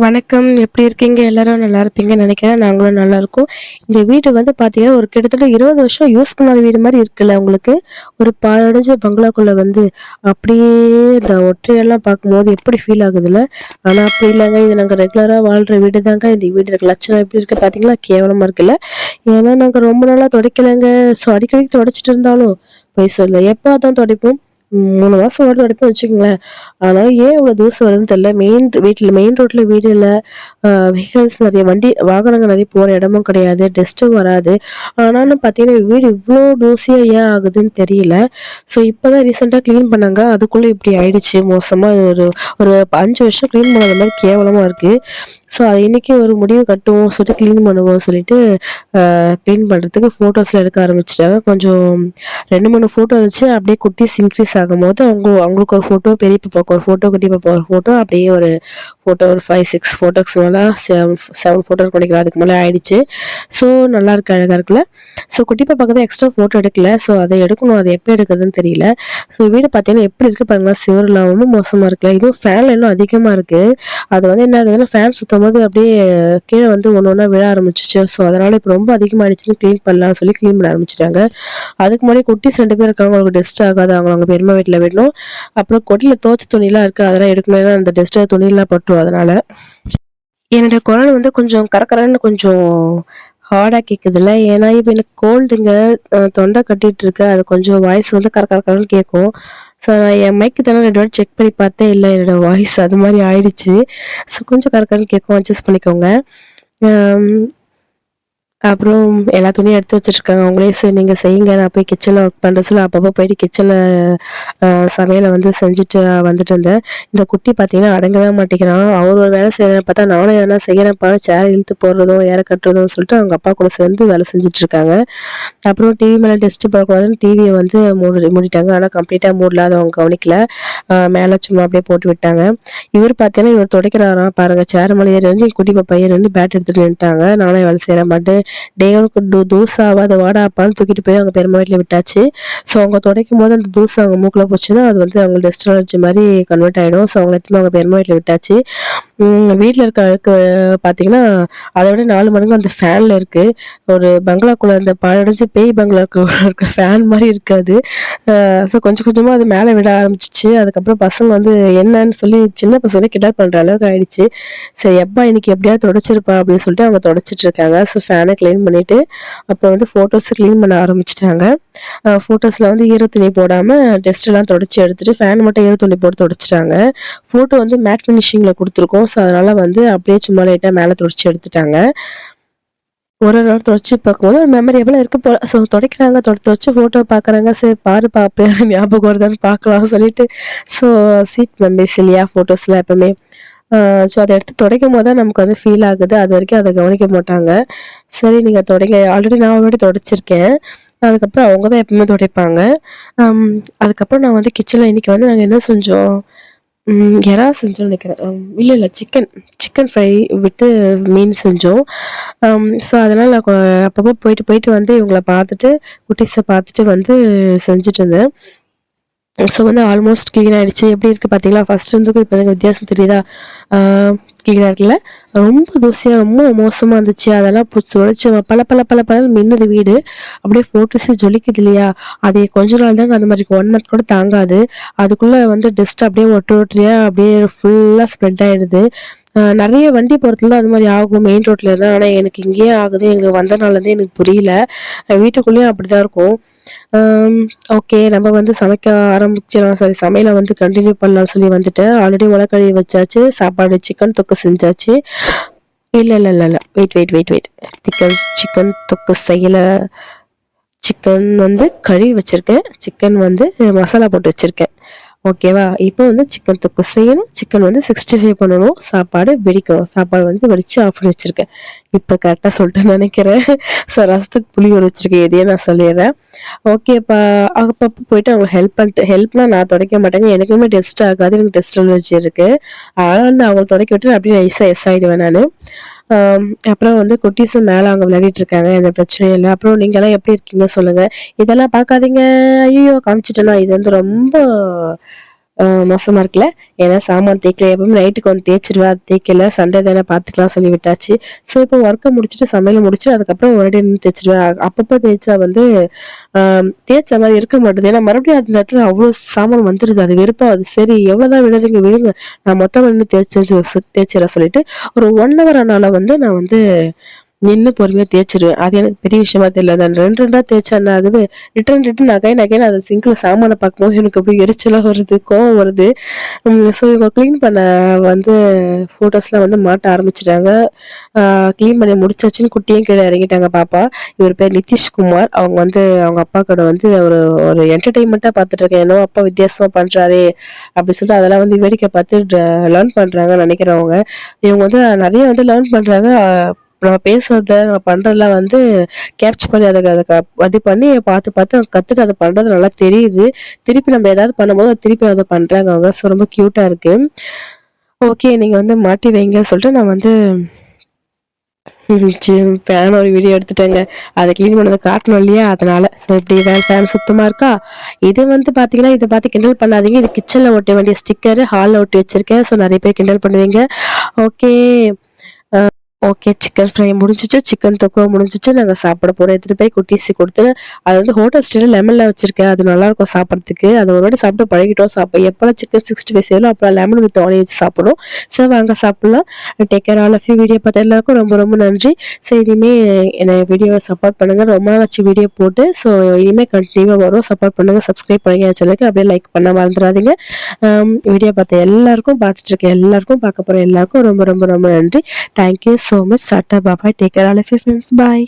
வணக்கம். எப்படி இருக்கீங்க? எல்லாரும் நல்லா இருப்பீங்கன்னு நெனைக்கிறேன். நாங்களும் நல்லா இருக்கோம். இந்த வீடு வந்து பார்த்தீங்கன்னா, ஒரு கிட்டத்தட்ட 20 வருஷம் யூஸ் பண்ணாத வீடு மாரி இருக்குல்ல உங்களுக்கு? ஒரு பாழடைஞ்ச பங்களாக்குள்ள வந்து, அப்படியே இந்த ஒற்றையெல்லாம் பார்க்கும்போது எப்படி ஃபீல் ஆகுதுல்ல? ஆனா அப்படி இல்லங்க. இது நாங்க ரெகுலரா வாழ்ற வீடு தாங்க. இந்த வீடு இருக்க லட்சணம் எப்படி இருக்கு பார்த்தீங்களா? கேவலமா இருக்குல்ல? ஏன்னா நாங்க ரொம்ப நாளா தொடைக்கலங்க. ஸோ அடிக்கடி தொடச்சுட்டு இருந்தாலும், பொய் சொல்ல. எப்ப அதான் தொடைப்போம். 3 மாசம் ஒரு தொடைப்போம்னு வச்சுக்கங்களேன். ஆனாலும் ஏன் இவ்வளோ தூசு வருதுன்னு தெரியல. மெயின் ரோட்ல வீடு இல்ல. வெஹிக்கிள்ஸ் நெறைய வாகனங்கள் நெறைய போற இடமும் கிடையாது. டஸ்ட்டும் வராது. ஆனாலும் பார்த்தீங்கன்னா, வீடு இவ்ளோ தூசியா ஏன் ஆகுதுன்னு தெரியல. ஸோ இப்பதான் ரீசென்ட்டா கிளீன் பண்ணாங்க. அதுக்குள்ள இப்படி ஆயிடுச்சு மோசமா. ஒரு ஒரு 5 வருஷம் கிளீன் பண்ணாத மாரி கேவலமா இருக்கு. ஸோ அது இன்னைக்கு ஒரு முடிவு கட்டுவோம் சொல்லிட்டு கிளீன் பண்ணுவோம் சொல்லிட்டு, கிளீன் பண்றதுக்கு ஃபோட்டோஸ்லாம் எடுக்க ஆரம்பிச்சுட்டாங்க. கொஞ்சம் 2, 3 ஃபோட்டோ வச்சு அப்படியே குட்டீஸ் இன்க்ரீஸ் ஆகும்போது, அவங்களுக்கு ஒரு ஃபோட்டோ, பெரிய பாப்பாவுக்கு ஒரு ஃபோட்டோ, குட்டி பாப்பா ஒரு ஃபோட்டோ, அப்படியே ஒரு ஃபோட்டோ ஒரு 5, 6 ஃபோட்டோஸ் மேல 7 ஃபோட்டோ நினைக்கிறேன். அதுக்கு மேல ஆயிடுச்சு. ஸோ நல்லாருக்கு, அழகா இருக்குல்ல. ஸோ குட்டி பாப்பாக்கு தான் எக்ஸ்ட்ரா ஃபோட்டோ எடுக்கல. ஸோ அத எடுக்கணும். அது எப்ப எடுக்குறதுன்னு தெரியல. ஸோ வீடு பார்த்தீங்கன்னா எப்படி இருக்கு பாருங்களேன். செவுருலாம் ரொம்ப மோசமா இருக்குல்ல. இதுவும் ஃபேன்ல இன்னும் அதிகமா இருக்கு. அது வந்து என்ன ஆகுதுன்னா, ஃபேன் சுத்தும்போது அப்படியே கீழ வந்து ஒண்ணு ஒண்ணா விழ ஆரம்பிச்சுச்சு. ஸோ அதனால இப்ப ரொம்ப அதிகமாயிடுச்சுன்னு கிளீன் பண்ணலாம்னு சொல்லி கிளீன் பண்ண ஆரம்பிச்சுட்டாங்க. அதுக்கு முன்னாடி குட்டீஸ் 2 பேர் இருக்காங்க. அவங்களுக்கு டஸ்ட் ஆகாது. அவங்க பெரியம்மா வீட்ல விடணும். அப்புறம் கொடில துவச்ச துணிலாம் இருக்கு. அதெல்லாம் எடுக்கணும். ஏன்னா அந்த டஸ்ட் துணிலாம் பட்டுரும் அதனால. என்னோட குரல் வந்து கொஞ்சம் கரகரன்னு கொஞ்சம் ஹார்டா கேக்குதுல்ல. ஏன்னா இப்ப எனக்கு கோல்டுங்க. தொண்டை கட்டிட்டு இருக்கு. அது கொஞ்சம் வாய்ஸ் வந்து கரகரன்னு கேட்கும். ஸோ நான் என் மைக்கு தானே 2 வாட்டி செக் பண்ணி பார்த்தேன். இல்ல என்னோட வாய்ஸ் அது மாரி ஆயிடுச்சு. ஸோ கொஞ்சம் கரகரன்னு கேட்கும். அட்ஜஸ்ட் பண்ணிக்கோங்க. அம் அப்புறம் எல்லா துணியும் எடுத்து வச்சுட்டுருக்காங்க. அவங்களே சரி நீங்க செய்யுங்க. நான் போய் கிச்சன்ல ஒர்க் பண்றேன் சொல்லி அப்பப்போ போயிட்டு கிச்சன்ல சமையல வந்து செஞ்சுட்டு வந்துட்டு இருந்தேன். இந்த குட்டி பார்த்தீங்கன்னா அடங்கவே மாட்டேங்கிறான். அவர் ஒரு வேலை செய்றத பார்த்தா நானும் எதனா செய்யறேன்ப்பான்னு சேர இழுத்து போடுறதும், ஏற கட்டுறதும் சொல்லிட்டு அவங்க அப்பா கூட சேர்ந்து வேலை செஞ்சுட்டு இருக்காங்க. அப்புறம் டிவி மேல டஸ்ட் படக்கூடாதுன்னு டிவிய வந்து மூடிட்டாங்க. ஆனா கம்ப்ளீட்டா மூடல. அத அவங்க கவனிக்கல. மேல சும்மா அப்படியே போட்டு விட்டாங்க. இவரு பார்த்தீங்கன்னா, இவர் துடைக்கிறாராம் பாருங்க. சேர் மேல ஏறி வந்து என் குட்டி பாப்பா ஏறி வந்து பேட் எடுத்துட்டு நின்னுட்டாங்க. நானே வேலை செய்றேன் பாட்டு. டேய் உனக்கு தூசு ஆவாத வாடா அப்பான்னு தூக்கிட்டு போய் அவங்க பெரியம்மா வீட்ல விட்டாச்சு. ஸோ அவங்க துடைக்கும்போது அந்த தூசு அவங்க மூக்குல போச்சுன்னா, அது வந்து அவங்களுக்கு டஸ்ட் அலர்ஜி மாரி கன்வெர்ட் ஆயிடும். ஸோ அவங்கள எடுத்துன்னு அவங்க பெரியம்மா வீட்ல விட்டாச்சு. வீட்ல இருக்க அழுக்கு பார்த்தீங்கன்னா, அத விட 4 மடங்கு அந்த ஃபேன்ல இருக்கு. ஒரு பங்களாக்குள்ள இந்த பாழடைஞ்ச பேய் பங்களாக்கு இருக்க ஃபேன் மாரி இருக்கு அது. ஸோ கொஞ்சம் கொஞ்சமா அது மேல விட ஆரம்பிச்சுச்சு. அதுக்கப்புறம் பசங்க வந்து என்னன்னு சொல்லி சின்ன பசங்களே கிண்டல் பண்ற அளவுக்கு ஆயிடுச்சு. சரி எப்பா இன்னைக்கு எப்படியாவது தொடச்சிருப்பா அப்படின்னு சொல்லிட்டு அவங்க தொடச்சிட்டு இருக்காங்க. ஸோ ஃபேனை கிளீன் பண்ணிட்டு, அப்புறம் வந்து ஃபோட்டோஸ் கிளீன் பண்ண ஆரம்பிச்சுட்டாங்க. ஃபோட்டோஸ்ல வந்து ஈர துணி போடாம டஸ்ட்லாம் தொடச்சு எடுத்துட்டு, ஃபேன் மட்டும் ஈர துணி போட்டு தொடச்சுட்டாங்க. ஃபோட்டோ வந்து மேட் ஃபினிஷிங்ல குடுத்துருக்கோம். ஸோ அதனால வந்து அப்படியே சும்மா லைட்டா மேல தொடச்சு எடுத்துட்டாங்க. ஒரு நாள் தொடச்சு பார்க்கும்போது ஒரு மெமரபிளா இருக்கு போல. ஸோ துடைக்கிறாங்க, தொடச்சு ஃபோட்டோ பார்க்குறாங்க. சரி பாருப்பா அப்பயாவது ஞாபகம் வருதான்னு பார்க்கலாம்னு சொல்லிட்டு, ஸோ ஸ்வீட் மெமரீஸ் இல்லையா ஃபோட்டோஸ்லாம் எப்பவுமே. ஸோ அத எடுத்து துடைக்கும்போது தான் நமக்கு வந்து ஃபீல் ஆகுது. அதுவரைக்கும் அத கவனிக்க மாட்டாங்க. சரி நீங்க தொடைங்க. ஆல்ரெடி நான் ஒரு வாட்டி தொடச்சிருக்கேன். அதுக்கப்புறம் அவங்க தான் எப்பவுமே துடைப்பாங்க. அம் அதுக்கப்புறம் நான் வந்து கிச்சன்ல இன்னைக்கு வந்து நாங்க என்ன செஞ்சோம்? எறா செஞ்சோம்னு நெனைக்கிறேன். இல்ல, இல்ல சிக்கன் ஃப்ரை வித்து மீன் செஞ்சோம். ஸோ அதனால நான் அப்பப்போ போயிட்டு, போயிட்டு வந்து இவங்கள பார்த்துட்டு, குட்டீஸ பார்த்துட்டு வந்து செஞ்சுட்டு இருந்தேன். ஸோ வந்து ஆல்மோஸ்ட் கிளீன் ஆயிடுச்சு. எப்படி இருக்கு பார்த்தீங்களா? ஃபர்ஸ்ட் இருந்ததுக்கும் இப்போ எனக்கு வித்தியாசம் தெரியுதா? ஆ கிளீனா இருக்குல்ல? ரொம்ப தூசியா ரொம்ப மோசமா இருந்துச்சு. அதெல்லாம் தொடைச்சு பளபளன்னு மின்னுது வீடு. அப்படியே ஃபோட்டோஸே ஜொலிக்குது இல்லையா? அது கொஞ்ச நாள் தாங்க அந்த மாரி இருக்கும். 1 மந்த் கூட தாங்காது. அதுக்குள்ள வந்து டஸ்ட் அப்படியே ஒட்டறியா அப்படியே ஃபுல்லா ஸ்ப்ரெட் ஆயிடுது. நெறைய வண்டி போறதுல தான் அது மாரி ஆகும். மெயின் ரோட்ல தான். ஆனா எனக்கு இங்கேயே ஆகுது. எங்களுக்கு வந்தனாலருந்தே எனக்கு புரியல. வீட்டுக்குள்ளேயும் அப்படிதான் இருக்கும். அம் ஓகே நம்ம வந்து சமைக்க ஆரம்பிச்சிடலாம். சாரி சமையல வந்து கன்டின்யூ பண்ணலாம்னு சொல்லி வந்துட்டேன். ஆல்ரெடி உலக்கழுவி வச்சாச்சு. சாப்பாடு சிக்கன் தொக்கு செஞ்சாச்சு. இல்ல. வெயிட். சிக்கன் தொக்கு செய்யல. சிக்கன் வந்து கழுவி வச்சிருக்கேன். சிக்கன் வந்து மசாலா போட்டு வச்சிருக்கேன். ஓகேவா? இப்போ வந்து சிக்கன் தொக்கு செய்யணும். சிக்கன் வந்து 65 பண்ணணும். சாப்பாடு வெடிக்கணும். சாப்பாடு வந்து வடிச்சு ஆஃப் பண்ணி வச்சிருக்கேன். இப்ப கரெக்ட்டா சொல்லிட்டேன்னு நெனைக்கிறேன். ஸோ ரசத்துக்கு புளி ஊற வச்சிருக்கேன். இதையே நான் சொல்லிர்றேன். ஓகேப்பா. அப்பப்போ போயிட்டு அவங்களுக்கு ஹெல்ப்னா நான் துடைக்க மாட்டேங்க. எனக்குமே டஸ்ட் ஆகாது. எனக்கு டஸ்ட் அலர்ஜி இருக்கு. அதனால வந்து அவங்கள துடைக்க விட்டு அப்படியே நைஸா ஆயிடுவேன் நானு. அப்புறம் வந்து குட்டீஸும் மேல அங்க விளையாடிட்டு இருக்காங்க. எந்த பிரச்சனையும் இல்ல. அப்புறம் நீங்கலாம் எப்படி இருக்கீங்க சொல்லுங்க. இதெல்லாம் பார்க்காதீங்க. ஐயய்யோ! காமிச்சுட்டேனா? இது வந்து ரொம்ப மோசமாக இருக்குல்ல. ஏன்னா சாமான் தேய்க்கல, எப்பவுமே நைட்டுக்கு வந்து தேய்ச்சிருவேன், அது தேய்க்கல, சண்டே தானே பார்த்துக்கலாம் சொல்லி விட்டாச்சு. ஸோ இப்போ ஒர்க்கை முடிச்சுட்டு சமையல் முடிச்சுட்டு அதுக்கப்புறம் ஒரு நின்று தேய்ச்சிருவேன். அப்பப்போ தேய்ச்சா வந்து தேய்ச்ச மாதிரி இருக்க மாட்டேது. ஏன்னா மறுபடியும் அந்த இடத்துல அவ்வளோ சாமான் வந்துடுது, அது வெறுப்பாகுது. சரி எவ்வளோதான் விடுறீங்க விடுங்க, நான் மொத்தம் நின்று தேய்ச்சிடறேன் சொல்லிட்டு ஒரு 1 ஹவர் ஆனாலும் வந்து நான் வந்து நின்னு பொறுமையா தேய்ச்சிருவேன். அது எனக்கு பெரிய விஷயமா தெரியல. நான் 2 தேய்ச்சா என்ன ஆகுது, ரிட்டர்ன் அகைன் அந்த சிங்க்ல சாமான பார்க்கும்போது எனக்கு அப்படியே எரிச்சலா வருது, கோவம் வருது. ஸோ இவங்க கிளீன் பண்ண வந்து ஃபோட்டோஸ்லாம் வந்து மாட்ட ஆரம்பிச்சுட்டாங்க. கிளீன் பண்ணி முடிச்சாச்சுன்னு குட்டியும் கீழே இறங்கிட்டாங்க பாப்பா. இவர் பேர் நிதிஷ்குமார். அவங்க வந்து அவங்க அப்பா கூட வந்து ஒரு ஒரு என்டர்டெயின்மெண்ட்டா பார்த்துட்டு இருக்கேன். என்னவோ அப்பா வித்தியாசமா பண்றாரே அப்படி சொல்லிட்டு அதெல்லாம் வந்து வேடிக்கை பார்த்து லேர்ன் பண்றாங்கன்னு நினைக்கிறவங்க. இவங்க வந்து நிறைய வந்து லேர்ன் பண்றாங்க. நம்ம பேசுறத நம்ம பண்றதெல்லாம் வந்து கேப்சர் பண்ணி அது பண்ணி பார்த்து பார்த்து அவங்க கத்துட்டு அதை பண்றது நல்லா தெரியுது. திருப்பி நம்ம ஏதாவது பண்ணும்போது அது திருப்பி அதை பண்றாங்க அவங்க. ஸோ ரொம்ப கியூட்டா இருக்கு. ஓகே, நீங்க வந்து மாட்டி வைங்க சொல்லிட்டு நான் வந்து ஃபேன் ஒரு வீடியோ எடுத்துட்டேங்க. அதை கிளீன் பண்ணதை காட்டணும் இல்லையா, அதனால. ஸோ இப்படி ஃபேன் சுத்தமா இருக்கா. இது வந்து பாத்தீங்கன்னா இதை பார்த்து கிண்டல் பண்ணாதீங்க. இது கிச்சன்ல ஒட்ட வேண்டிய ஸ்டிக்கர் ஹால்ல ஒட்டி வச்சிருக்கேன். ஸோ நிறைய பேர் கிண்டல் பண்ணுவீங்க. ஓகே. ஓகே, சிக்கன் ஃப்ரை முடிஞ்சிச்சு, சிக்கன் தொக்கோ முடிஞ்சிச்சு. நாங்கள் சாப்பிட போகிறோம். எடுத்துகிட்டு போய் குட்டீஸு கொடுத்து அது வந்து ஹோட்டல் ஸ்டைலில் லெமனில் வச்சுருக்கேன். அது நல்லாயிருக்கும் சாப்பிட்றதுக்கு. அது ஒரு வாட்டி சாப்பிட்டு பழகிட்டோம். எப்போலாம் சிக்கன் 65 செய்யலாம் அப்போ லெமன் வித் ஆனியன் வச்சு சாப்பிடும். ஸோ வாங்க சாப்பிட்லாம். Take care all of you. Video பார்த்த எல்லாருக்கும் ரொம்ப ரொம்ப நன்றி. ஸோ இனிமேல் என்னை வீடியோவை சப்போர்ட் பண்ணுங்கள். ரொம்ப நாள் ஆச்சு வீடியோ போட்டு. ஸோ இனிமேல் கண்டினியூவாக வரும். சப்போர்ட் பண்ணுங்கள், சப்ஸ்கிரைப் பண்ணுங்க என் சேனலுக்கு. அப்படியே லைக் பண்ண மறந்துடாதீங்க. வீடியோ பார்த்த எல்லாருக்கும், பார்த்துட்டு இருக்க எல்லாருக்கும், பார்க்க போகிற எல்லாருக்கும் ரொம்ப ரொம்ப ரொம்ப நன்றி. Thank you so much. Tata, bye bye. Take care, all of your friends. Bye.